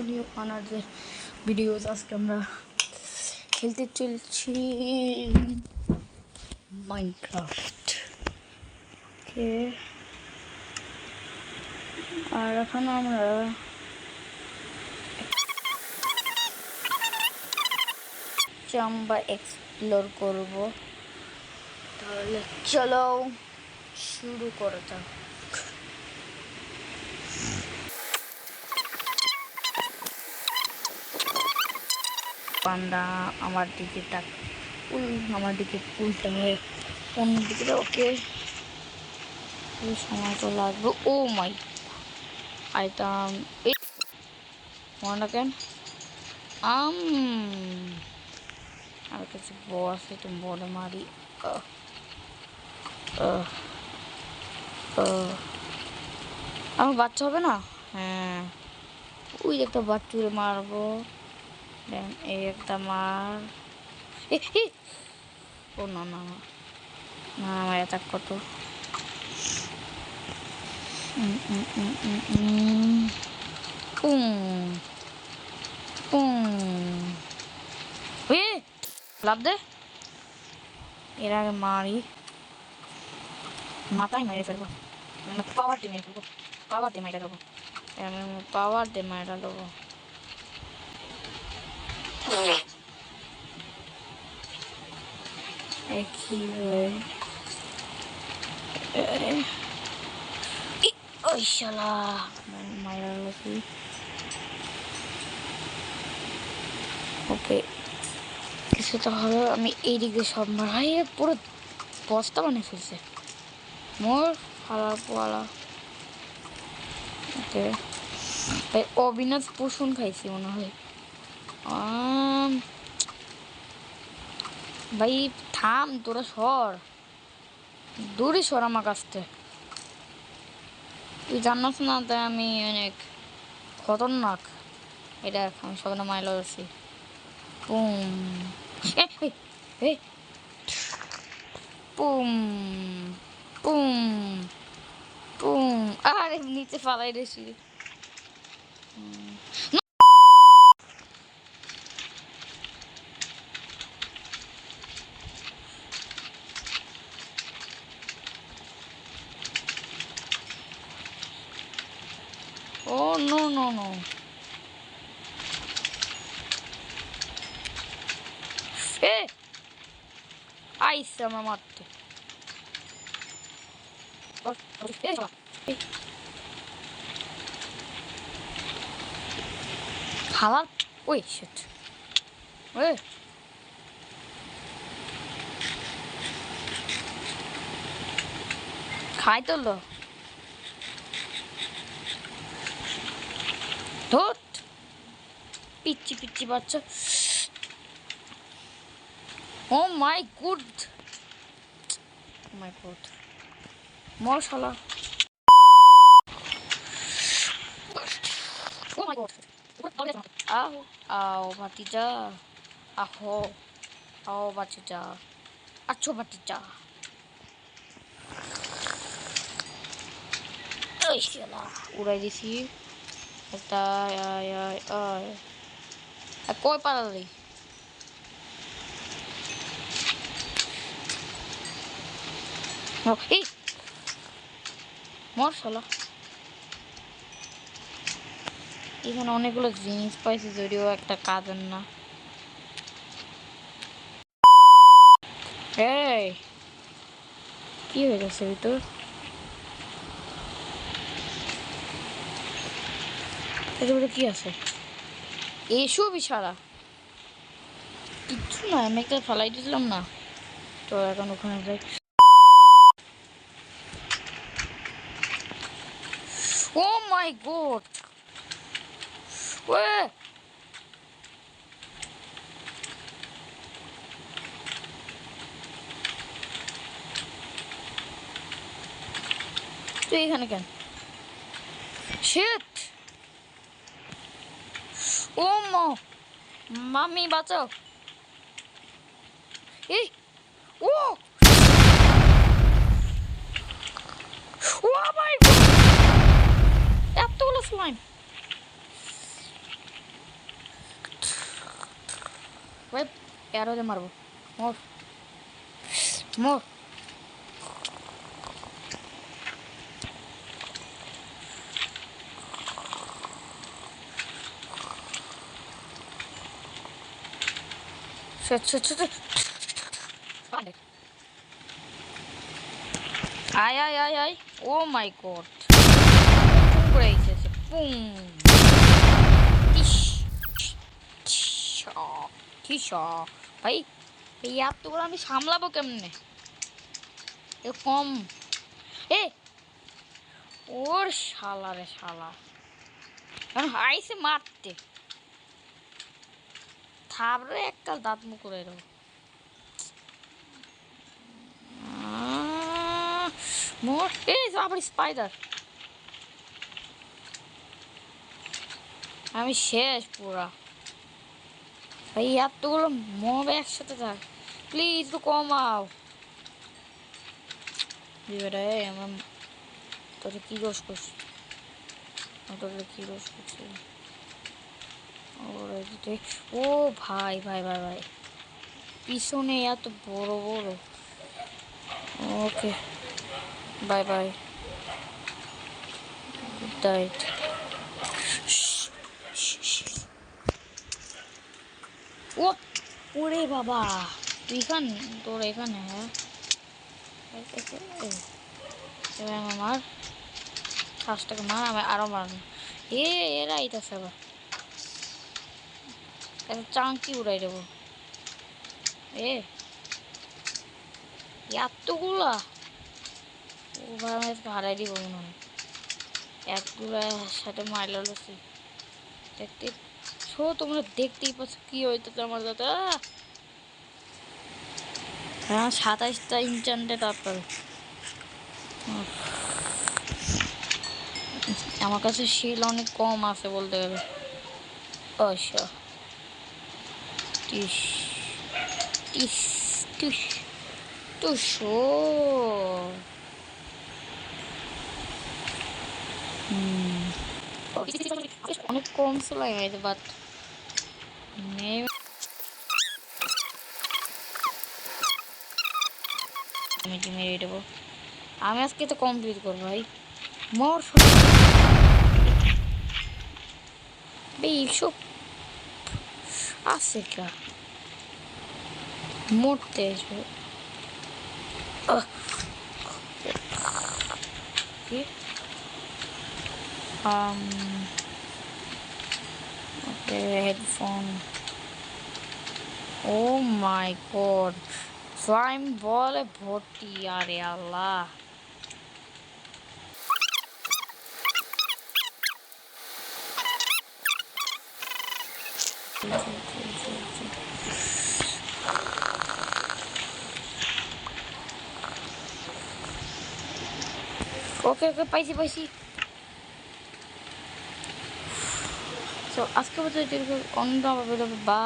New অনার্সের videos. আজকে আমরা খেলতে চলছি মাইনক্রাফট। ওকে, আর এখন আমরা চাম্বা এক্সপ্লোর করব। তাহলে চলো শুরু করা যাক। পান্ডা আমার দিকে তাক, আমার দিকে উল্টা হয়ে অন্যদিকে। ওকে, সময় তো লাগবে। ও মাই আইতাম এই মনে কেন আর কিছু বড় আছে, তুমি বড় মারি। আমার বাচ্চা হবে না? হ্যাঁ, ওই একটা বাচ্চুরে মারবো। দেন এই একটা মার। ও না না না, আমার অ্যাটাক কত। লাভ দে, এর আগে মারি, মাথায় মেরে ফেলবো। পাওয়ার দিয়ে মেরে ফেলবো, পাওয়ার দিয়ে মেরে দেবো, পাওয়ার দিয়ে মেরে দেবো। ওই শালা মারা গেছি। ওকে, কিছু তো হলো। আমি এইদিকে সব মারাই পুরো বস্তা বানিয়ে ফেলছে মোর ফালা পোয়ালা। ওকে, অবিনাশ পোষণ খাইছি মনে হয়। ভাই থাম, তোরা সর, দূরে সর আমার কাছ থেকে। তুই জানাস না তাই আমি অনেক খতরনাক। এটা আমি সবাই মাইল আছি। পুম পুম পুম পুম। আরে নিচে ফালাই রেছি। Oh no no no. আইসে আমার মারতে। খাবার ওই শিট। খাই তো লো ধুত, পিচ্ছি পিচ্ছি বাচ্চা। ও মাই গুড, মাই গুড মর শালা। ও মাই গড, আও আও ভাতিজা, আহো আও ভাতিজা, আচ্ছো ভাতিজা। ওই শালা উড়াই দিছি একটা। কই পালালি? এই মর শালা। এখানে অনেকগুলো জিনিস পাইছি, যদিও একটা কাজের না। এই কি হয়ে গেছে ভিতর? এর কি আছে? এসবই সারা কিচ্ছু না, আমি একটা ফেলাই দিয়েছিলাম না তো। এখন ওখানে যাই। ও মাই গড, তুই এখানে কেন? শিট, ও মাম্মি বাঁচাও। এই ও ও মাই গড, এতগুলো স্লাইম। ভাই অ্যারোতে মারবো। মোর মোর আয় আয় আয় আয়, ও মাই গড, করে এসেছে পুম। ইস কিস ভাই, এই এতগুলো আমি সামলাবো কেমনে? এ কম এ, ওর শালা রে শালা, এখন আইসে মারতে থাবরে একটা দাঁত মুখ করে দেবো। মোর এই আবার স্পাইডার, আমি শেষ পুরা ভাই। এতগুলো মব একসাথে থাক, প্লিজ তো কমাও। আমার তোর কি দোষ করছি, তোর কি দোষ করছি? ও ভাই ভাই ভাই ভাই, পিছনে এত বড় বড়। Okay bye bye, good night. ও ওরে বাবা, তুই এখানে, তোর এখানে? হ্যাঁ এবার আমার ফার্স্টটাকে মার, আমি আরো মারবো। এরা আইতাছে আবার, চাঙ্কি উড়াই দেবো। এতগুলা, ও ভাই আমি হারাই দিব মনে হয়। একগুলা সাথে মাইলা লসি দেখতে, তোমরা দেখতেই পাচ্ছ কি হইতেছে আমার দাদা। হ্যাঁ 27টা ইনচান্টেড আপেল আমার কাছে, শিল অনেক কম আছে বলতে গেলে। আচ্ছা টিস টিস টিস টুস, ও অনেক কম চলে গেছে, বাট মেরে দেবো। আমি আজকে তো কমপ্লিট করবো ভাই। মোর এইসব আছে কা মরতে আসবে কি? ওকে হেডফোন, ও মাই গড, স্লাইম বলে ভর্তি, আরে আল্লাহ। ওকে ওকে পাইছি পাইছি। তো আজকে বোধহয় অন্য বা